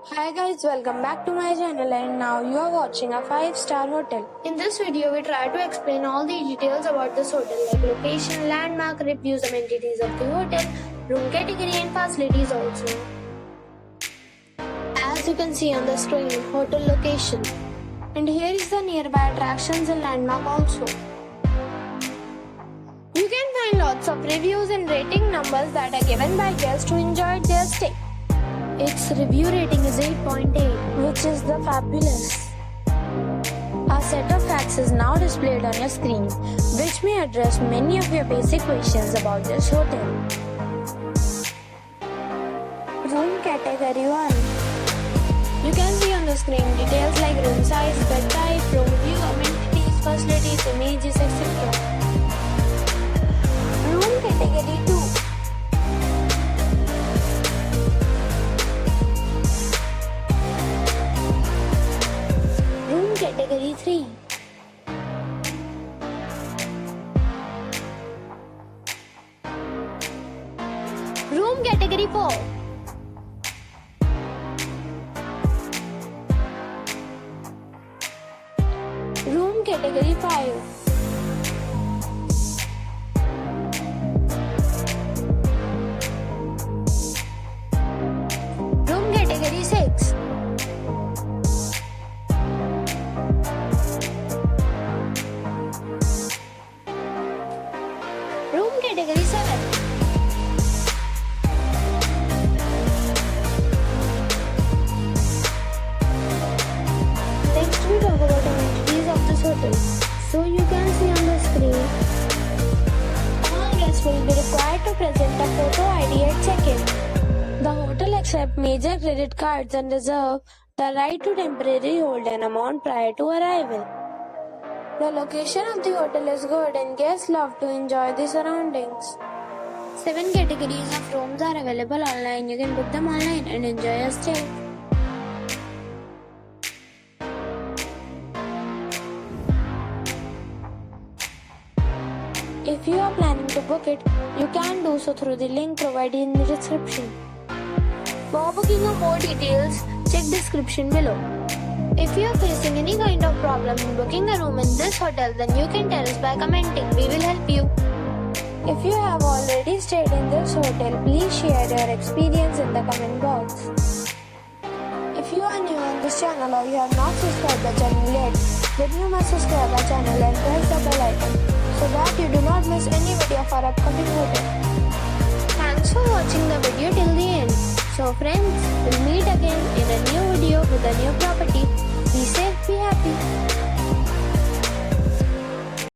Hi guys, welcome back to my channel and now you are watching a 5-star hotel. In this video, we try to explain all the details about this hotel like location, landmark, reviews, amenities of the hotel, room category and facilities also. As you can see on the screen, hotel location. And here is the nearby attractions and landmark also. You can find lots of reviews and rating numbers that are given by guests who enjoyed their stay. Its review rating is 8.8, which is the fabulous. A set of facts is now displayed on your screen, which may address many of your basic questions about this hotel. Room category 1. You can see on the screen details like room size, bed type, room view, amenities, facilities, images, etc. Room category 2. Category 3. Room category 4. Room category 5. Room category 6. Room category 7. Next we talk about amenities of this hotel. So you can see on the screen, all guests will be required to present a photo ID at check-in. The hotel accepts major credit cards and reserves the right to temporarily hold an amount prior to arrival. The location of the hotel is good and guests love to enjoy the surroundings. 7 categories of rooms are available online. You can book them online and enjoy your stay. If you are planning to book it, you can do so through the link provided in the description. For booking or more details, check description below. If you are facing any kind of problem in booking a room in this hotel, then you can tell us by commenting. We will help you. If you have already stayed in this hotel, please share your experience in the comment box. If you are new on this channel or you have not subscribed the channel yet, then you must subscribe our channel and press the bell icon so that you do not miss any video of our upcoming hotel. Thanks for watching the video till the end. So friends, we'll meet again in a new video with a new property.